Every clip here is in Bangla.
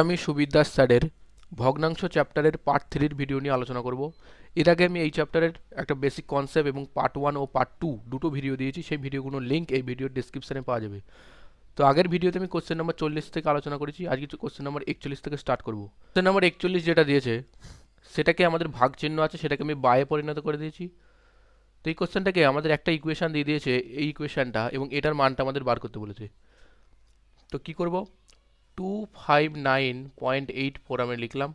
আমি সুবিদ্যাস স্যারের ভগ্নাংশ চ্যাপ্টারের পার্ট 3 ভিডিও নিয়ে আলোচনা করব। এর আগে আমি এই চ্যাপ্টারের একটা বেসিক কনসেপ্ট এবং পার্ট 1 ও পার্ট 2 দুটো ভিডিও দিয়েছি। সেই ভিডিওগুলোর লিঙ্ক এই ভিডিওর ডেসক্রিপশনে পাওয়া যাবে। তো আগের ভিডিওতে আমি কোশ্চেন নাম্বার 40 থেকে আলোচনা করেছি, আজকে কোশ্চেন নাম্বার 41 থেকে স্টার্ট করব। কোশ্চেন নাম্বার 41 যেটা দিয়েছে সেটাকে আমাদের ভাগ চিহ্ন আছে, সেটাকে আমি বায়ে পরিণত করে দিয়েছি। তো এই কোশ্চেনটাকে আমাদের একটা ইকুয়েশন দিয়ে দিয়েছে, এই ইকুয়েশনটা এবং এটার মানটা আমাদের বার করতে বলেছে। তো কি করব, 259.84 আমি লিখলাম,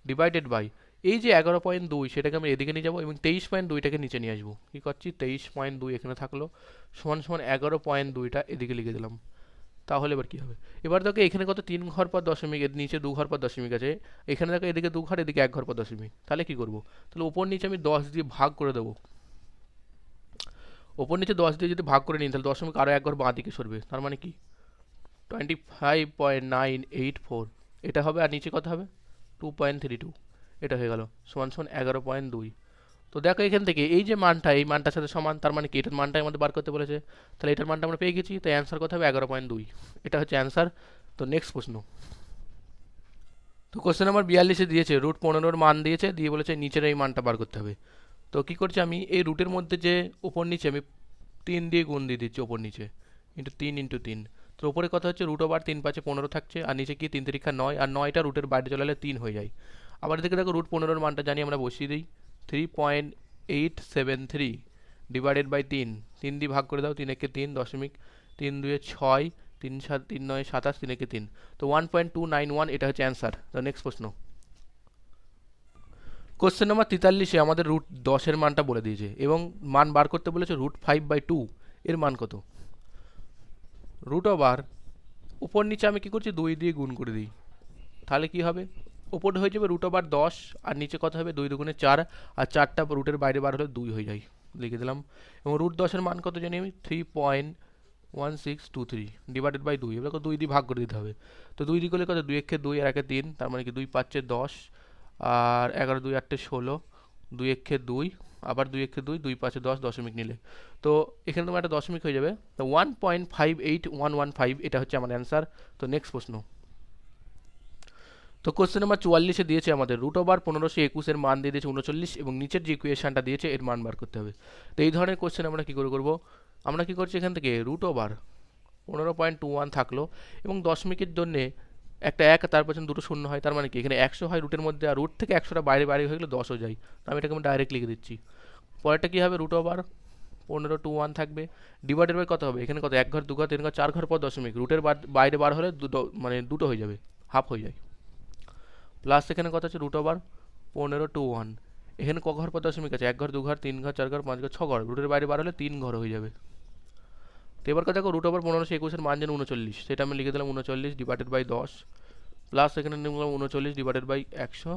ডিভাইডেড বাই এই যে 11.2 সেটাকে আমি এদিকে নিয়ে যাবো এবং 23.2টাকে নিচে নিয়ে আসবো। কী করছি, 23.2 এখানে থাকলো, সমান সমান 11.2টা এদিকে লিখে দিলাম। তাহলে এবার কী হবে, এবার দেখো এখানে কত 3 ঘর পর দশমিক, এর নিচে 2 ঘর পর দশমিক আছে, এখানে দেখো এদিকে 2 ঘর এদিকে 1 ঘর পর দশমিক। তাহলে কী করবো, তাহলে ওপর নিচে আমি 10 দিয়ে ভাগ করে দেবো। ওপর নিচে 10 দিয়ে যদি ভাগ করে নিই তাহলে দশমিক আরও 1 ঘর বাঁ দিকে সরবে, তার মানে কি 25.984 এটা হবে, আর নিচে কত হবে 2.32, এটা হয়ে গেল সমান সমান 11.2। তো দেখো এখান থেকে এই যে মানটা এই মানটার সাথে সমান, তার মানে কি এটার মানটাই আমাদের বার করতে বলেছে, তাহলে এটার মানটা আমরা পেয়ে গেছি। তাই অ্যান্সার কত হবে 11.2, এটা হচ্ছে অ্যান্সার। তো নেক্সট প্রশ্ন, তো কোশ্চেন নাম্বার 42-এ দিয়েছে রুট 15-র মান দিয়েছে, দিয়ে বলেছে নিচের এই মানটা বার করতে হবে। তো কী করছি আমি, এই রুটের মধ্যে যে উপর নিচে আমি 3 দিয়ে গুণ দিয়ে দিচ্ছি, ওপর নিচে ইন্টু 3 ইন্টু 3। তো উপরে কথা হচ্ছে রুট ওভার 3 5 15 থাকছে, আর নিচে কি 3 3 9, আর 9টা রুটের বাইরে চলে গেলে 3 হয়ে যায়। আবার এদিকে দেখো রুট 15-র মানটা জানি, আমরা বসিয়ে দিই 3.873 ডিভাইডেড বাই 3, 3 দিয়ে ভাগ করে দাও, 3 একে 3 দশমিক, 3 2 6, 3 7 3 9 27, 3 একে 3। তো 1.291 এটা হচ্ছে অ্যান্সার। তো নেক্সট প্রশ্ন, কোশ্চেন নাম্বার 43-এ আমাদের রুট 10-এর মানটা বলে দিয়েছে এবং মান বার করতে বলেছে রুট 5/2 এর মান কত। রুট ওভার উপর নিচে আমি কী করছি 2 দিয়ে গুণ করে দিই, তাহলে কি হবে, উপরে হয়ে যাবে রুট ওভার 10, আর নিচে কত হবে 2 2 4, আর 4টা রুটের বাইরে বার হলে 2 হয়ে যায়, লিখে দিলাম। এবং রুট 10-এর মান কত জানি আমি 3.1623 ডিভাইডেড বাই 2, এবার 2 দিয়ে ভাগ করে দিতে হবে। তো 2 দিয়ে করলে কত, 2 একে 2 আর একে 3, তার মানে কি 2 5 10, আর 11 2 8 16, 2 একে 2, আবার 2 একে 2, 2 5 10 দশমিক নিলে তো এখানে তোমার একটা দশমিক হয়ে যাবে। তো 1.58115 এটা হচ্ছে আমার অ্যান্সার। তো নেক্সট প্রশ্ন, তো কোশ্চেন নাম্বার 44-এ দিয়েছে আমাদের রুট ওভার 1521-এর মান দিয়ে দিয়েছে 39 এবং নিচের যে ইকুয়েশনটা দিয়েছে এর মান বার করতে হবে। তো এই ধরনের কোশ্চেন আমরা কী করে করবো, আমরা কী করছি এখান থেকে রুট ওভার 15.21 থাকলো এবং দশমিকের জন্যে একটা 1 তার পেছনে দুটো শূন্য হয়, তার মানে কি এখানে 100 হয় রুটের মধ্যে, আর রুট থেকে 100টা বাইরে বাইরে হয়ে গেলে 10 হয়ে যায়। তো আমি এটাকে ডাইরেক্ট লিখে দিচ্ছি। পরেরটা কী হবে, রুট ওভার 1521 থাকবে, ডিভাইডেড বাই কত হবে, এখানে কত 1 ঘর 2 ঘর 3 ঘর 4 ঘর পর দশমিক, রুটের বাইরে বার হলে দুটো মানে দুটো হয়ে যাবে, হাফ হয়ে যায়। প্লাস এখানে কত আছে রুট ওভার 1521, এখানে ক ঘর পর দশমিক আছে, 1 ঘর 2 ঘর 3 ঘর 4 ঘর 5 ঘর 6 ঘর, রুটের বাইরে বার হলে 3 ঘর হয়ে যাবে। তো এবার কথা দেখো রুট ওভার 1521-এর মান যেন 39, সেটা আমি লিখে দিলাম 39 ডিভাইডেড বাই 10, প্লাস এখানে নিলাম 39 divided by 100,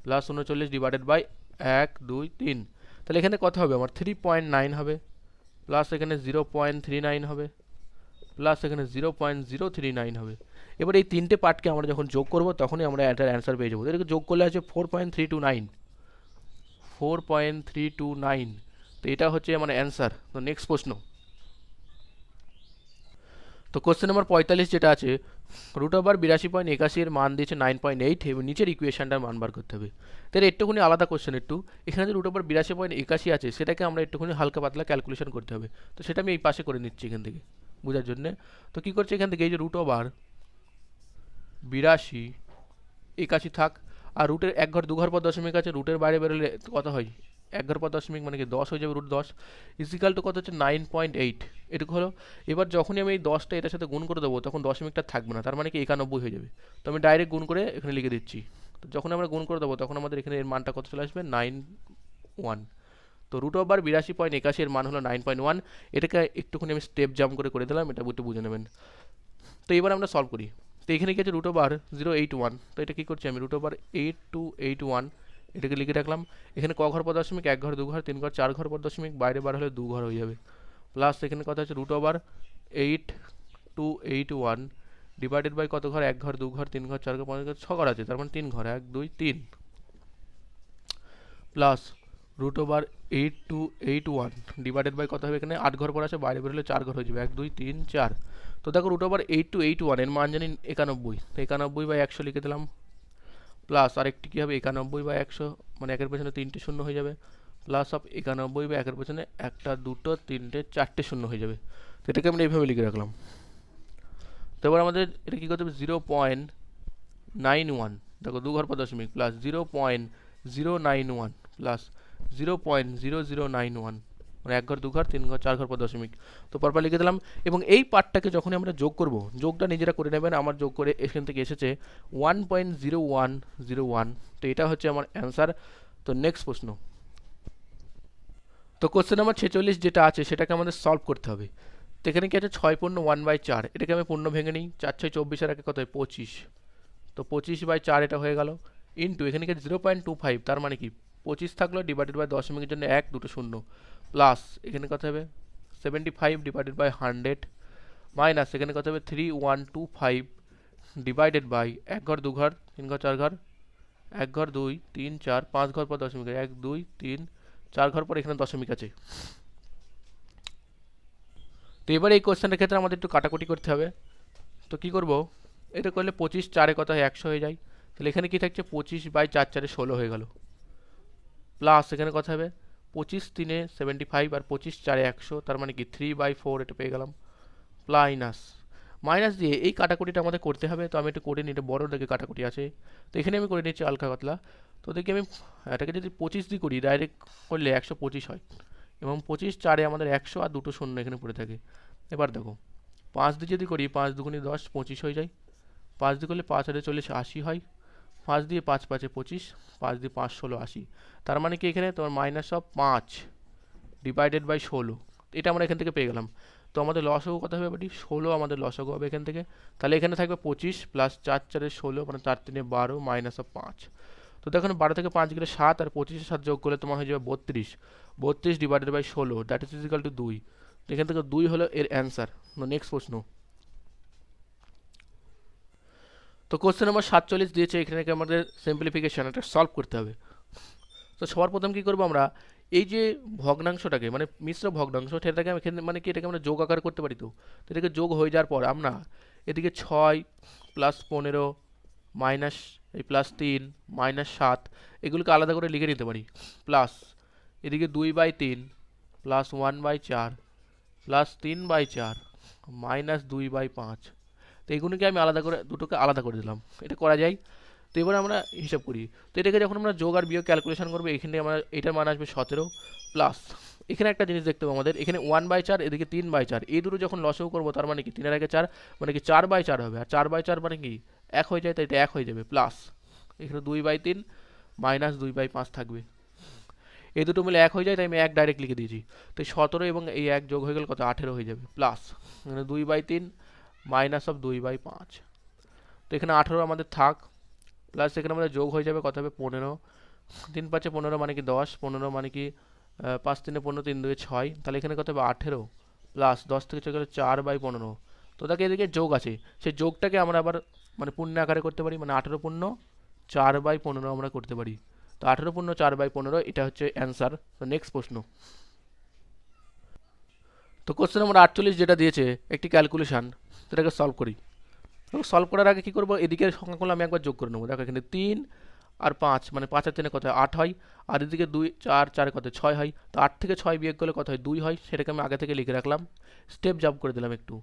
plus 39 divided by 1 2 3। তাহলে এখানে কত হবে আমার 3.9 হবে, প্লাস এখানে 0.39 হবে, প্লাস এখানে 0.039 হবে। এবার এই তিনটে পার্টকে আমরা যখন যোগ করব তখনই আমরা এটার অ্যান্সার পেয়ে যাবো। এটাকে যোগ করলে আছে 4.329, 4.329। তো এটা হচ্ছে আমার অ্যান্সার। তো নেক্সট প্রশ্ন, তো কোশ্চেন নাম্বার 45 যেটা আছে রুট ওভার 82.81 এর মান দিয়েছে 9.8 এবং নিচের ইকুয়েশনটার মান বার করতে হবে। তাহলে একটুখানি আলাদা কোশ্চেন, একটু এখানে যে রুট ওভার 82.81 আছে সেটাকে আমরা একটুখানি হালকা পাতলা ক্যালকুলেশন করতে হবে। তো সেটা আমি এই পাশে করে নিচ্ছি এখান থেকে বোঝার জন্যে। তো কী করছে এখান থেকে এই যে রুট ওভার 82.81 থাক, আর রুটের 1 ঘর 2 ঘর পর দশমিক আছে, রুটের বাইরে বেরোলে কত হয় 1 ঘর পর দশমিক, মানে কি 10 হয়ে যাবে, রুট 10 ইজিক্যাল টু কত হচ্ছে 9.8, এটুকু হলো। এবার যখনই আমি এই 10টা এটার সাথে গুণ করে দেবো তখন দশমিকটা থাকবে না, তার মানে কি 91 হয়ে যাবে। তো আমি ডাইরেক্ট গুণ করে এখানে লিখে দিচ্ছি। তো যখন আমরা গুণ করে দেবো তখন আমাদের এখানে এর মানটা কত চলে আসবে 91। তো রুট ওভার 82.81 এর মান হলো 9.1। এটাকে একটুখানি আমি স্টেপ জাম্প করে করে দিলাম, এটা একটু বুঝে নেবেন। তো এবার আমরা সলভ করি। তো এখানে কি আছে রুট ওভার 081, তো এটা কী করছি আমি রুট ওভার 8281 এটাকে লিখে রাখলাম। এখানে ক ঘর পর দশমিক 1 ঘর 2 ঘর 3 ঘর 4 ঘর পর দশমিক, বাইরে বার হলে 2 ঘর হয়ে যাবে। প্লাস এখানে কথা আছে রুট ওভার 8281 ডিভাইডেড বাই কত ঘর, 1 ঘর 2 ঘর 3 ঘর 4 ঘর 5 ঘর 6 ঘর আছে, তার মানে 3 ঘর 1 2 3, plus root over 8281 divided by কত হবে, এখানে 8 ঘর পর আছে, বাইরে বেরোলে 4 ঘর হয়ে যাবে, 1 2 3 4। তো দেখো রুট ওভার 8281 এর মান জানি 91, তো 91 বাই 100 লিখে দিলাম, প্লাস আরেকটি কী হবে 91 বাই 100, মানে একের পেছনে 3টে শূন্য হয়ে যাবে, প্লাস অফ 91 বাই একের পেছনে 1টা 2টো 3টে 4টে শূন্য হয়ে যাবে। তো এটাকে আমরা এইভাবে লিখে রাখলাম। তো এবার আমাদের এটা কী করতে হবে, 0.91, দেখো 2 ঘর পর দশমিক, প্লাস 0.091 প্লাস 0.0091, মানে 1 ঘর 2 ঘর 3 ঘর 4 ঘর পর দশমিক। তো পরপর লিখে দিলাম। এবং এই পার্টটাকে যখনই আমরা যোগ করব, যোগটা নিজেরা করে নেবেন, আমার যোগ করে এখান থেকে এসেছে 1.0101। তো এটা হচ্ছে আমার অ্যান্সার। তো নেক্সট প্রশ্ন। তো কোশ্চেন নাম্বার 46 যেটা আছে সেটাকে আমাদের সলভ করতে হবে। তো এখানে কি আছে, 6 পূর্ণ 1/4, এটাকে আমি পূর্ণ ভেঙে নিই, 4 6 24 আর একে কত হয় 25, তো 25/4 এটা হয়ে গেল, ইন্টু এখানে কি 0.25, তার মানে কি 25 থাকলো, ডিভাইডেড বাই দশমিকের জন্য 1 2টো শূন্য, প্লাস এখানে কত হবে 75 ডিভাইডেড বাই 100, মাইনাস এখানে কত হবে 3125 ডিভাইডেড বাই 1 ঘর 2 ঘর 3 ঘর 4 ঘর, 1 ঘর 2 3 4 5 ঘর পর দশমিক, 1 2 3 4 ঘর পর এখানে দশমিক আছে। তো এবার এই কোশ্চেনের ক্ষেত্রে আমাদের একটু কাটাকুটি করতে হবে। তো কি করব, এটা করলে 25 4 কত হয় 100 হয়ে যায়, তাহলে এখানে কি থাকছে 25/4 4 16 হয়ে গেল, প্লাস এখানে কথা হবে 25 3 75 আর 25 4 100, তার মানে কি 3/4 এটা পেয়ে গেলাম, প্লাস মাইনাস দিয়ে এই কাটাকুটিটা আমাদের করতে হবে। তো আমি একটু করে নিই, এটা বড় দেখে কাটাকুটি আছে, তো এখানে আমি করে নিচ্ছি হালকা পাতলা। তো দেখি আমি এটাকে যদি 25 দিয়ে করি ডাইরেক্ট করলে 125 হয়, এবং 25 4 আমাদের 100 আর 2টো শূন্য এখানে পড়ে থাকে। এবার দেখো 5 দিয়ে যদি করি, 5 2 10 25 হয়ে যায়, 5 দিয়ে করলে 5 আর 40 80 হয়, 5 দিয়ে 5 5 25, 5 দিয়ে 5 16 80, তার মানে কি এখানে তোমার মাইনাস অফ 5 ডিভাইডেড বাই 16, এটা আমরা এখান থেকে পেয়ে গেলাম। তো আমাদের লসাগু কত হবে বাটি, 16 আমাদের লসাগু হবে এখান থেকে। তাহলে এখানে থাকবে 25 প্লাস 4 4 16, মানে 4 3 12 মাইনাস অফ 5। তো দেখো 12 থেকে 5 গেলে 7, আর 25 এর সাথে যোগ করলে তোমার হয়ে যাবে 32, 32 divided by 16, that is equal to 2। তো এখান থেকে 2 হলো এর অ্যান্সার। নেক্সট প্রশ্ন। তো কোশ্চেন নাম্বার 47 দিয়েছে, এখানে আমাদের সিম্পলিফিকেশন এটা সলভ করতে হবে। তো সবার প্রথম কি করব আমরা, এই যে ভগ্নাংশটাকে মানে মিশ্র ভগ্নাংশ সেটাকে আমি এখানে মানে কি এটাকে আমরা যোগ আকার করতে পারি। তো এটাকে যোগ হয়ে যাওয়ার পর আমরা এদিকে 6 প্লাস 15 মাইনাস এই প্লাস 3 মাইনাস 7 এগুলোকে আলাদা করে লিখে নিতে পারি, প্লাস এদিকে 2/3 প্লাস 1/4 প্লাস 3/4 মাইনাস 2/5। তো এগুলোকে আমি আলাদা করে দুটোকে আলাদা করে দিলাম, এটা করা যায়। তো এবার আমরা হিসাব করি। তো এটাকে যখন আমরা যোগ আর বিয়োগ ক্যালকুলেশন করবো, এখানে আমরা এটার মান আসবে 17, প্লাস এখানে একটা জিনিস দেখতে হবে আমাদের, এখানে 1/4 এদিকে 3/4, এই দুটো যখন লসাগু করবো তার মানে কি 3 এর আগে 4 মানে কি 4/4 হবে, আর 4/4 মানে কি 1 হয়ে যায়, তাই এটা 1 হয়ে যাবে, প্লাস এখানে 2/3 মাইনাস 2/5 থাকবে, এই দুটো মিলে 1 হয়ে যায়, তাই আমি 1 ডাইরেক্ট লিখে দিয়েছি। তো 17 এবং এই 1 যোগ হয়ে গেলে কত 18 হয়ে যাবে, প্লাস এখানে 2/3 মাইনাস অফ 2/5। তো এখানে 18 আমাদের থাক, প্লাস এখানে আমাদের যোগ হয়ে যাবে কত হবে 15, 3 5 15 মানে কি 10, 15 মানে কি 5 3 15 3 2 6, তাহলে এখানে কত হবে 18, প্লাস 10 থেকে চলে গেলে 4/15। তো দেখে এদিকে যোগ আছে, সেই যোগটাকে আমরা আবার মানে পূর্ণ আকারে করতে পারি, মানে 18 পূর্ণ 4/15 আমরা করতে পারি। তো 18 পূর্ণ 4/15 এটা হচ্ছে অ্যান্সার। তো নেক্সট প্রশ্ন। তো কোশ্চেন নাম্বার 48 যেটা দিয়েছে একটি ক্যালকুলেশন, সেটাকে সলভ করি। সলভ করার আগে কী করবো, এদিকের সংখ্যাগুলো আমি একবার যোগ করে নেবো। দেখো এখানে 3 আর 5 মানে 5 আর 3 কত হয় 8 হয়, আর এদিকে 2 4 4 কত 6 হয়। তো 8 থেকে 6 বিয়োগ করলে কত হয় 2 হয়, সেটাকে আমি আগে থেকে লিখে রাখলাম, স্টেপ জাম্প করে দিলাম একটু।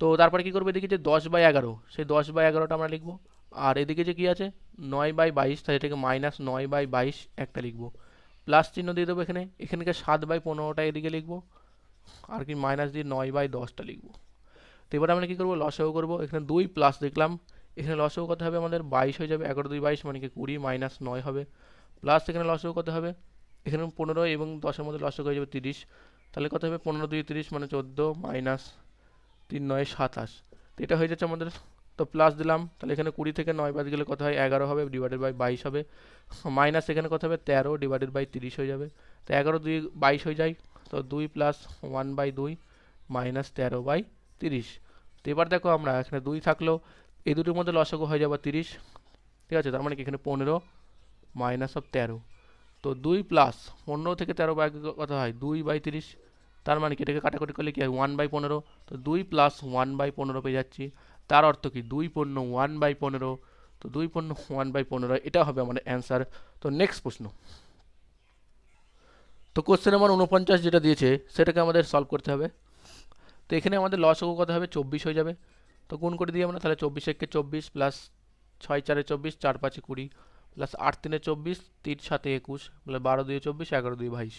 তো তারপরে কী করবো, এদিকে যে 10/11 সেই 10/11টা আমরা লিখবো, আর এদিকে যে কী আছে 9/22, তাই এটাকে মাইনাস 9/22 একটা লিখবো, প্লাস চিহ্ন দিয়ে দেবো এখানে, এখানকে 7/15টা এদিকে লিখবো, আর কি মাইনাস দিয়ে 9/10টা লিখবো। তো এবার আমরা কী করবো, লসাগু করবো, এখানে 2 প্লাস দেখলাম, এখানে লসাগু কত হবে আমাদের 22 হয়ে যাবে, 11 2 22 মানে কি 20 মাইনাস 9 হবে, প্লাস এখানে লসাগু কত হবে, এখানে 15 এবং 10-এর মধ্যে লসাগু হয়ে যাবে 30, তাহলে কত হবে 15 2 30 মানে 14 মাইনাস 3 9 27, তো এটা হয়ে যাচ্ছে আমাদের। তো প্লাস দিলাম, তাহলে এখানে 20 থেকে 9 বাদ গেলে কত হয় 11 হবে, ডিভাইডেড বাই 22 হবে, মাইনাস এখানে কত হবে 13 ডিভাইডেড বাই 30 হয়ে যাবে। তো 11 2 22 হয়ে যায়, তো 2 প্লাস 1/2 মাইনাস 13/30। তো এবার দেখো আমরা এখানে 2 থাকলো, এই দুটোর মধ্যে লসাগু হয়ে যাবে 30, ঠিক আছে, তার মানে কি এখানে 15 মাইনাস অফ 13, তো 2 প্লাস 15 থেকে 13 বাই কত হয় 2/30, তার মানে কি এটাকে কাটাকুটি করলে কি হয় 1/15। তো 2 প্লাস 1/15 পেয়ে যাচ্ছি, তার অর্থ কি 2 পূর্ণ 1/15। তো 2 পূর্ণ 1/15 এটা হবে আমাদের অ্যান্সার। তো নেক্সট প্রশ্ন, তো কোশ্চেন নাম্বার 49 যেটা দিয়েছে সেটাকে আমাদের সলভ করতে হবে। তো এখানে আমাদের লসাগু কত হবে 24 হয়ে যাবে। তো গুণ করে দিই আমরা, তাহলে 24 একে 24 প্লাস 6 4 24 4 5 20 প্লাস 8 3 24 3 7 21 প্লাস 12 2 24 11 2 22।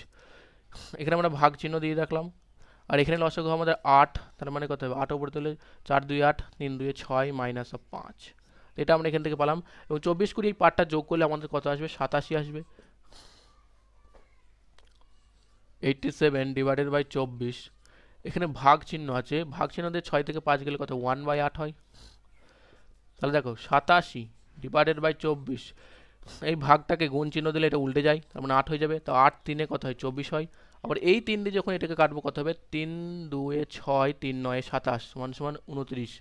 এখানে আমরা ভাগ চিহ্ন দিয়ে রাখলাম। আর এখানে লসাগু আমাদের 8, তার মানে কত হবে 8 উপরে তুলে 4 2 8 3 2 6 মাইনাস 5, এটা আমরা এখান থেকে পেলাম। এবং 24 20 এই পার্টটা যোগ করলে আমাদের কত আসবে 87 আসবে। 87 ডিভাইডেড বাই 24, এখানে ভাগ চিহ্ন আছে, ভাগ চিহ্ন দিয়ে 6 থেকে 5 গেলে কত 1/8 হয়। তাহলে দেখো 87 ডিভাইডেড বাই 24, এই ভাগটাকে গুণ চিহ্ন দিলে এটা উল্টে যায়, তার মানে 8 হয়ে যাবে। তো 8 3 কত হয় 24 হয়। আবার এই 3 দিয়ে যখন এটাকে কাটবো কত হবে 3 2 6 3 9 27 সমান সমান 29।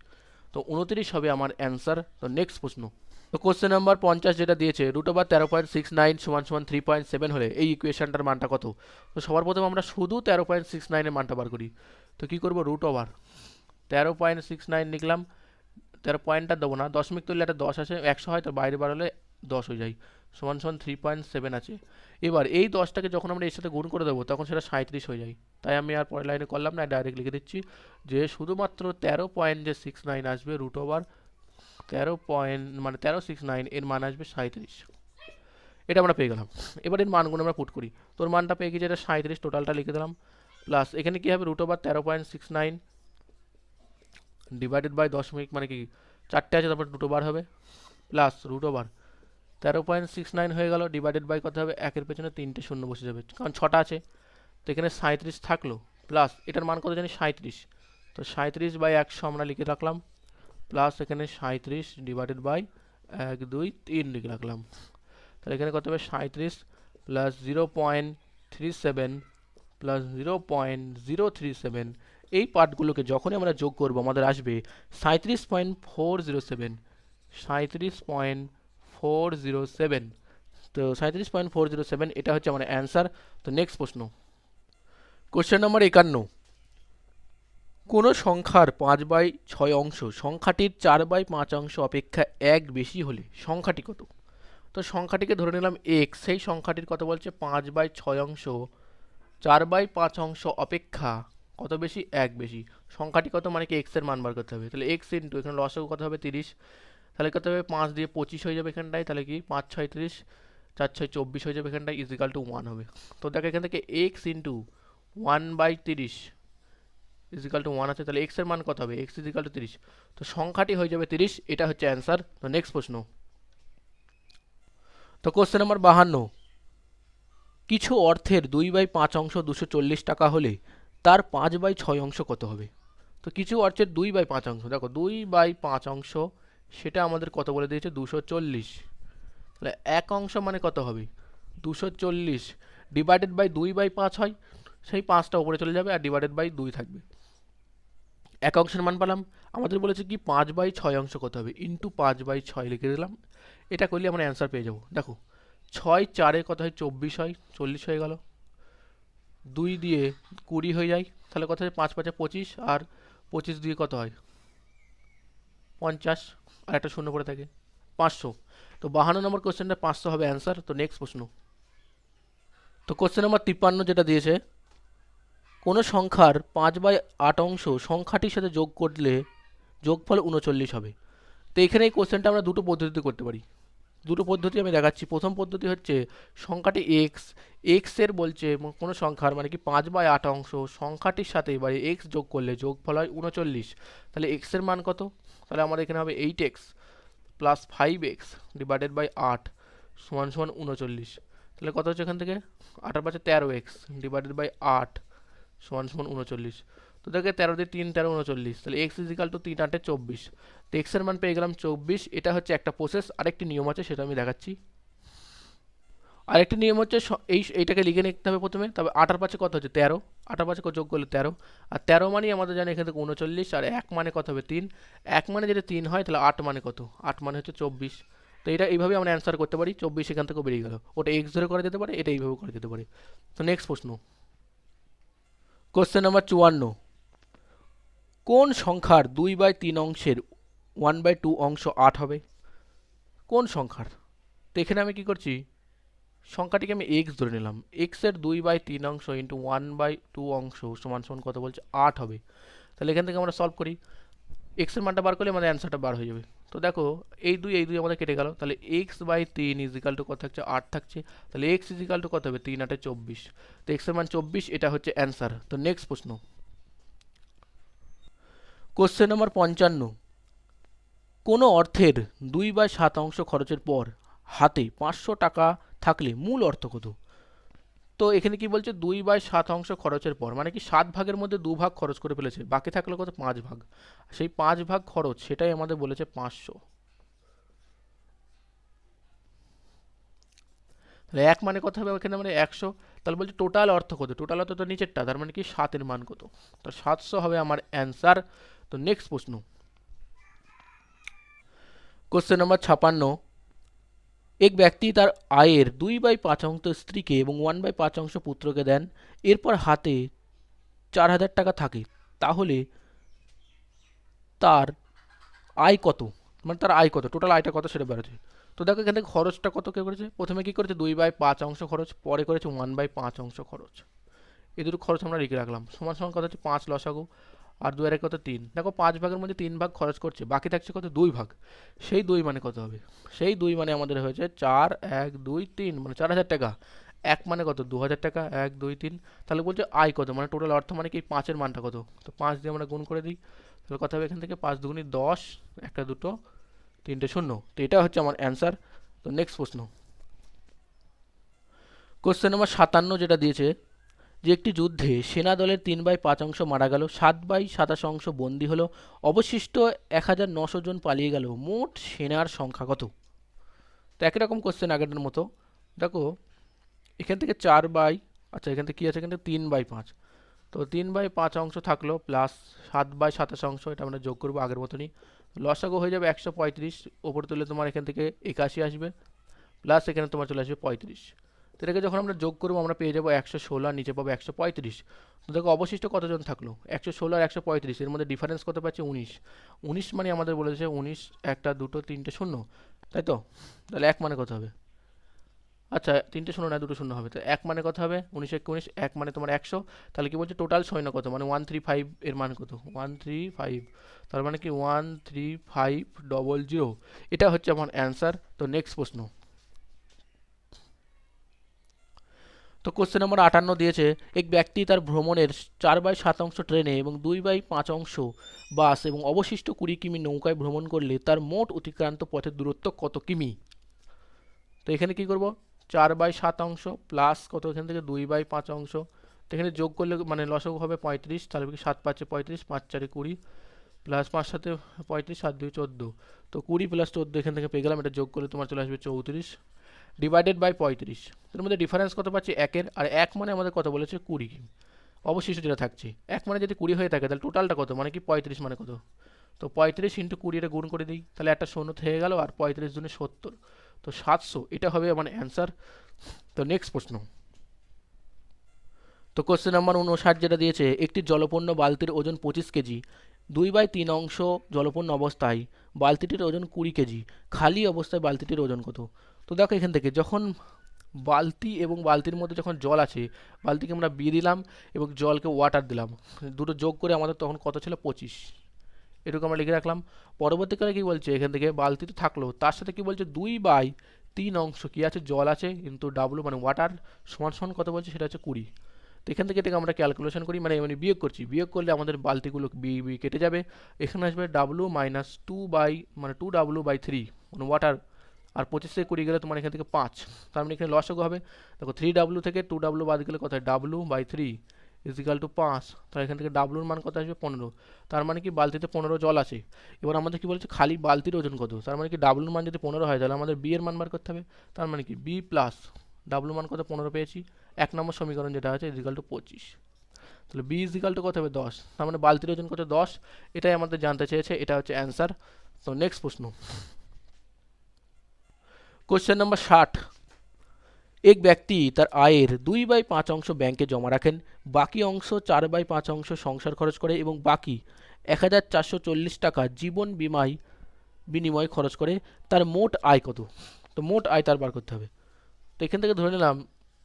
তো 29 হবে আমার অ্যান্সার। তো নেক্সট প্রশ্ন, তো কোশ্চেন নাম্বার 50 যেটা দিয়েছে √13.69 সমান সমান 3.7 হলে এই ইকুয়েশনটার মানটা কত। তো সবার প্রথমে আমরা শুধু 13.69 এর মানটা বার করি। তো কি করব √13.69 লিখলাম, 13 পয়েন্টটা দেবো না, দশমিক তুললে একটা 10 আসে, 100 হয়, তো বাইরে বাড়ালে 10 হয়ে যায়, সমান সমান 3.7 আছে। এবার এই 10টাকে যখন আমরা এর সাথে গুণ করে দেবো তখন সেটা 37 হয়ে যায়। তাই আমি আর পরের লাইনে করলাম না, ডাইরেক্ট লিখে দিচ্ছি যে শুধুমাত্র 13.69 আসবে √13.69 এর মান আসবে 37। এটা আমরা পেয়ে গেলাম। এবার এর মানগুলো আমরা পুট করি। তোর মানটা পেয়ে গেছি, এটা 37 টোটালটা লিখে দিলাম, প্লাস এখানে কি হবে √13.69 ডিভাইডেড বাই দশমিক মানে কি 4টে আছে, তারপর দুটো বার হবে, প্লাস √13.69 হয়ে গেল, ডিভাইডেড বাই কত হবে, একের পেছনে 3টে শূন্য বসে যাবে কারণ 6টা আছে। তো এখানে 37 থাকলো, প্লাস এটার মান কত জানি 37। তো 37/100 আমরা লিখে রাখলাম, প্লাস এখানে 37 ডিভাইডেড বাই 1 2 3 লিখে রাখলাম। তাহলে এখানে কত হবে 37 প্লাস 0.37 প্লাস 0.037, এই পার্টগুলোকে যখনই আমরা যোগ করব আমাদের আসবে 37.407। 37.407, তো 37.407 এটা হচ্ছে আমার অ্যান্সার। তো নেক্সট প্রশ্ন, কোশ্চেন নম্বর 51, কোনো সংখ্যার 5/6 অংশ সংখ্যাটির 4/5 অংশ অপেক্ষা 1 বেশি হলে সংখ্যাটি কত। তো সংখ্যাটিকে ধরে নিলাম x, সেই সংখ্যাটির কত বলছে 5/6 অংশ 4/5 অংশ অপেক্ষা কত বেশি 1 বেশি। সংখ্যাটি কত মানে কি x এর মান বার করতে হবে, তাহলে x ইন্টু এখানে লসাগু কত হবে 30, তাহলে কত হবে 5 দিয়ে 25 হয়ে যাবে এখানটায়, তাহলে কি 5 6 30 4 6 24 হয়ে যাবে এখানটায়, ইজিক্যাল টু 1 হবে। তো দেখো এখান থেকে x ইন্টু 1/30 ইজিক্যাল টু 1 আছে, তাহলে x এর মান কত হবে, x ইজিক্যাল টু 30। তো সংখ্যাটি হয়ে যাবে 30, এটা হচ্ছে অ্যান্সার। তো নেক্সট প্রশ্ন, তো কোশ্চেন নাম্বার 52, কিছু অর্থের 2/5 অংশ 240 টাকা হলে তার 5/6 অংশ কত হবে। তো কিছু অর্থের 2/5 অংশ, দেখো 2/5 অংশ সেটা আমাদের কত বলে দিয়েছে 240, তাহলে 1 অংশ মানে কত হবে 240 ডিভাইডেড বাই 2/5 হয়, সেই 5টা উপরে চলে যাবে আর ডিভাইডেড বাই 2 থাকবে। 1 অংশের মান পেলাম, আমাদের বলেছে কি 5/6 অংশ কত হবে, ইন্টু 5/6 লিখে দিলাম, এটা করলে আমরা অ্যান্সার পেয়ে যাবো। দেখো 6 4 কত হয় 24 হয়, 40 হয়ে গেল, 2 দিয়ে 20 হয়ে যায়, তাহলে কত হয় 5 5 25, আর 25 দিয়ে কত হয় 50, আর একটা শূন্য পড়ে থাকে 500। তো 52 নম্বর কোশ্চেনটা 500 হবে অ্যান্সার। তো নেক্সট প্রশ্ন, তো কোশ্চেন নাম্বার 53 যেটা দিয়েছে, কোনো সংখ্যার 5/8 অংশ সংখ্যাটির সাথে যোগ করলে যোগফল 39 হবে। তো এখানে এই কোশ্চেনটা আমরা দুটো পদ্ধতিতে করতে পারি, দুটো পদ্ধতি আমি দেখাচ্ছি। প্রথম পদ্ধতি হচ্ছে সংখ্যাটি এক্স এর বলছে কোনো সংখ্যার মানে কি 5/8 অংশ সংখ্যাটির সাথে এবারে এক্স যোগ করলে যোগফল হয় 39, তাহলে এক্স এর মান কত, তাহলে আমাদের এখানে হবে 8x plus 5x divided by 8 সমান সমান 39, তাহলে কত হচ্ছে এখান থেকে 8 আর 5 13x ডিভাইডেড বাই 8 সমান সমান 39। তো দেখে 13 দিয়ে 3 13 39, তাহলে x ইজিক্যাল টু 3 8 24। তো x এর মান পেয়ে গেলাম 24। এটা হচ্ছে একটা প্রসেস, আরেকটি নিয়ম আছে সেটা আমি দেখাচ্ছি। আরেকটি নিয়ম হচ্ছে এইটাকে লিখে নিতে হবে প্রথমে, তবে 8 আর 5 কত হচ্ছে 13, 8 আর 5 যোগ করলে 13, আর 13 মানেই আমাদের জানি এখান থেকে 39, আর 1 মানে কত হবে 3, 1 মানে যদি 3 হয় তাহলে 8 মানে কত, 8 মানে হচ্ছে 24। তো এটা এইভাবে আমরা অ্যান্সার করতে পারি, 24 এখান থেকে বেরিয়ে গেল। ওটা এক্স ধরে করা যেতে পারে, এটা এইভাবে করা যেতে পারে। তো নেক্সট প্রশ্ন, কোশ্চেন নাম্বার 54, কোন সংখ্যার 2/3 অংশের 1/2 অংশ 8 হবে? কোন সংখ্যার? তো এখানে আমি কি করছি, সংখ্যাটিকে আমি এক্স ধরে নিলাম, এক্স এর 2/3 অংশ ইন্টু 1/2 অংশ সমান সমান কত বলছে, 8 হবে। তাহলে এখান থেকে আমরা সলভ করি, এক্স এর মানটা বার করলে আমাদের অ্যান্সারটা বার হয়ে যাবে। তো দেখো এই দুই আমাদের কেটে গেল, তাহলে x/3 ইজিক্যাল টু কত থাকছে, 8 থাকছে। তাহলে x ইজিক্যাল টু কত হবে, 3 × 8 = 24। তো x এর মান 24, এটা হচ্ছে অ্যান্সার। তো নেক্সট প্রশ্ন, কোশ্চেন নম্বর 55, কোনো অর্থের 2/7 অংশ খরচের পর হাতে 500 টাকা থাকলে মূল অর্থ কত? তো এখানে কি বলছে, 2/7 অংশ খরচের পর, মানে কি 7 ভাগের মধ্যে 2 ভাগ খরচ করে ফেলেছে, বাকি থাকলো কত, 5 ভাগ। সেই 5 ভাগ খরচ, সেটাই আমাদের বলেছে 500। তাহলে এক মানে কত হবে, এখানে মানে 100। তাহলে বলছে টোটাল অর্থ কত, টোটাল অর্থ তো নিচেরটা, তার মানে কি 7 এর মান কত, তো 700 হবে আমার অ্যান্সার। তো নেক্সট প্রশ্ন, কোশ্চেন নম্বর 56, এক ব্যক্তি তার আয়ের 2/5 অংশ স্ত্রীকে এবং 1/5 অংশ পুত্রকে দেন, এরপর হাতে 4000 টাকা থাকে, তাহলে তার আয় কত, মানে তার আয় কত, টোটাল আয়টা কত সেটা বেরোচ্ছে। তো দেখো এখান থেকে খরচটা কত কে করেছে, প্রথমে কি করেছে 2/5 অংশ খরচ, পরে করেছে 1/5 অংশ খরচ। এই দুটো খরচ আমরা লিখে রাখলাম, সমান সমান কত হচ্ছে 5 লসাগু, আর 2 আর 1 কত 3। দেখো 5 ভাগের মধ্যে 3 ভাগ খরচ করছে, বাকি থাকছে কত, 2 ভাগ। সেই 2 মানে কত হবে, সেই 2 মানে আমাদের হয়েছে 4 1 2 3, মানে 4000 টাকা। এক মানে কত, 2000 টাকা, 1 2 3। তাহলে বলছে আয় কত, মানে টোটাল অর্থ মানে কি 5 এর মানটা কত, তো 5 দিয়ে আমরা গুণ করে দিই। তাহলে কথা হবে এখান থেকে 5 দুগুণী 10, একটা দুটো তিনটে শূন্য। তো এটা হচ্ছে আমার অ্যান্সার। তো নেক্সট প্রশ্ন, কোশ্চেন নম্বর 57 যেটা দিয়েছে, যে একটি যুদ্ধে সেনা দলের 3/5 অংশ মারা গেল, 7/27 অংশ বন্দী হলো, অবশিষ্ট 1900 জন পালিয়ে গেল, মোট সেনার সংখ্যা কত? তো একই রকম কোশ্চেন আগের মতো। দেখো এখান থেকে আচ্ছা এখান থেকে কি আছে, এখান থেকে 3/5, তো 3/5 অংশ থাকলো প্লাস 7/27 অংশ, এটা আমরা যোগ করবো আগের মতনই। লসাগু হয়ে যাবে 135, ওপর তুলে তোমার এখান থেকে 81 আসবে, প্লাস এখানে তোমার চলে আসবে 35। তো এটাকে যখন আমরা যোগ করবো আমরা পেয়ে যাবো 116, আর নিচে পাবো 135। তো দেখো অবশিষ্ট কতজন থাকলো, 116 আর 135, এর মধ্যে ডিফারেন্স কত পাচ্ছি, 19। 19 মানে আমাদের বলেছে 19, একটা দুটো তিনটে শূন্য, তাই তো? তাহলে এক মানে কত হবে, আচ্ছা তিনটে শূন্য না, দুটো শূন্য হবে, তো এক মানে কত হবে, 19 × 19, এক মানে তোমার 100। তাহলে কি বলছে টোটাল সৈন্য কত, মানে 135, এর মান কত, 135, তার মানে কি 13500। এটা হচ্ছে আমার অ্যান্সার। তো নেক্সট প্রশ্ন, তো কোশ্চেন নম্বর 58 দিয়েছে, এক ব্যক্তি তার ভ্রমণের 4/7 অংশ ট্রেনে এবং 2/5 অংশ বাস এবং অবশিষ্ট 20 কিমি নৌকায় ভ্রমণ করলে তার মোট অতিক্রান্ত পথের দূরত্ব কত কিমি? তো এখানে কি করব, 4/7 অংশ প্লাস কত, এখান থেকে 2/5 অংশ, তো এখানে যোগ করলে মানে লসাগু হবে 35, তাহলে কি 7 5 35, 5 4 20, প্লাস 5 7 35, 7 2 14, তো 20 প্লাস 14 এখান থেকে পেয়ে গেলাম, এটা যোগ করলে তোমার চলে আসবে 34 ডিভাইডেড বাই 35। এর মধ্যে ডিফারেন্স কত পাচ্ছি, একের, আর এক মানে আমাদের কত বলেছে 20, অবশিষ্ট যেটা থাকছে এক মানে যদি 20 হয়ে থাকে তাহলে টোটালটা কত, মানে কি 35 মানে কত, তো 35 ইন্টু 20 এটা গুণ করে দিই, তাহলে একটা শূন্য থেকে গেল, আর 35 দুনে 70, তো 700, এটা হবে মানে অ্যান্সার। তো নেক্সট প্রশ্ন, তো কোশ্চেন নাম্বার 59 যেটা দিয়েছে, একটি জলপূর্ণ বালতির ওজন 25 কেজি, 2/3 অংশ জলপূর্ণ অবস্থায় বালতিটির ওজন 20 কেজি, খালি অবস্থায় বালতিটির ওজন কত? তো দেখো এখান থেকে যখন বালতি এবং বালতির মধ্যে যখন জল আছে, বালতিকে আমরা বি দিলাম এবং জলকে ওয়াটার দিলাম, দুটো যোগ করে আমাদের তখন কত ছিল, 25। এটুকু আমরা লিখে রাখলাম। পরবর্তীকালে কি বলছে, এখান থেকে বালতি তো থাকলো, তার সাথে কি বলছে 2/3 অংশ কি আছে, জল আছে, কিন্তু ডাব্লু মানে ওয়াটার সমান সমান কত বলছে, সেটা হচ্ছে 20। তো এখান থেকে এটাকে আমরা ক্যালকুলেশন করি, মানে মানে বিয়োগ করছি, বিয়োগ করলে আমাদের বালতিগুলো বি বি কেটে যাবে, এখানে আসবে ডাব্লু মাইনাস 2/3 মানে ওয়াটার, আর 25 থেকে 20 গেলে তোমার এখান থেকে 5, তার মানে এখানে লসাগু হবে, দেখো 3W থেকে 2W বাদ গেলে কত হয়, W/3 ইজিক্যাল টু 5, তাহলে এখান থেকে ডাব্লুর মান কত আসবে, 15। তার মানে কি বালতিতে 15 জল আছে। এবার আমাদের কি বলছে, খালি বালতির ওজন কত, তার মানে কি ডাব্লুর মান যদি 15 হয় তাহলে আমাদের বি এর মান বার করতে হবে, তার মানে কি বি প্লাস ডাব্লুর মান কত, 15 পেয়েছি, 1 নম্বর সমীকরণ যেটা আছে ইজিক্যাল টু 25, তাহলে বি ইজিক্যাল টু কত হবে 10, তার মানে বালতির ওজন কত 10, এটাই আমাদের জানতে চেয়েছে, এটা হচ্ছে অ্যান্সার। তো নেক্সট প্রশ্ন, क्वेश्चन नंबर 60। एक व्यक्ति তার আয়ের 2/5 অংশ ব্যাংকে জমা রাখেন, বাকি অংশ 4/5 অংশ সংসার খরচ করে এবং বাকি 1440 টাকা জীবন বিমায় বিনিময়ে খরচ করে। তার মোট আয় কত? তো মোট আয় তার বার করতে হবে। তো এখান থেকে ধরে নিলাম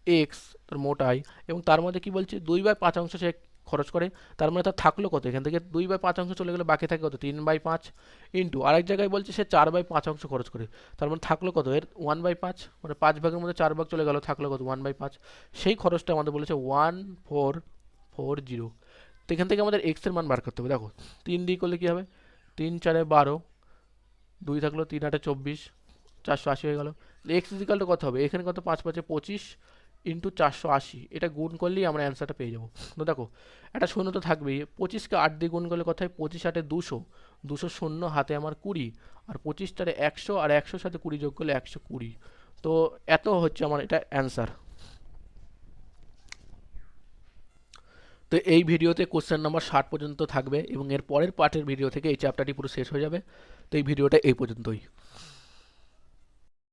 এক্স তার মোট আয়, এবং তার মধ্যে কি বলছে 2/5 অংশ সে খরচ করে, তার মানে তার থাকলো কত? এখান থেকে 2/5 অংশ চলে গেলে বাকি থাকে কত? 3/5 ইন্টু আরেক জায়গায় বলছে সে 4/5 অংশ খরচ করে, তার মানে থাকলো কত? এর 1/5, মানে 5 ভাগের মধ্যে 4 ভাগ চলে গেল, থাকলো কত? 1/5। সেই খরচটা আমাদের বলেছে 1440। তো এখান থেকে আমাদের এক্স এর মান বার করতে হবে। দেখো 3 দিয়ে করলে কি হবে? 3 4 12, 2 থাকলো, 3 8 24, 480 হয়ে গেল। এক্স ইজিক্যাল টু কত হবে? এখানে কত? 5 5 25 ইন্টু 480, এটা গুণ করলেই আমরা অ্যান্সারটা পেয়ে যাবো। তো দেখো একটা শূন্য তো থাকবেই, 25কে 8 দিয়ে গুণ করলে কত হয়? 25 8 200, 200 শূন্য হাতে আমার 20, আর 25 টারে 100, আর 100 সাথে 20 যোগ করলে 120। তো এত হচ্ছে আমার এটা অ্যান্সার। তো এই ভিডিওতে কোশ্চেন নাম্বার 60 পর্যন্ত থাকবে এবং এর পরের পার্টের ভিডিও থেকে এই চ্যাপ্টারটি পুরো শেষ হয়ে যাবে। তো এই ভিডিওটা এই পর্যন্তই।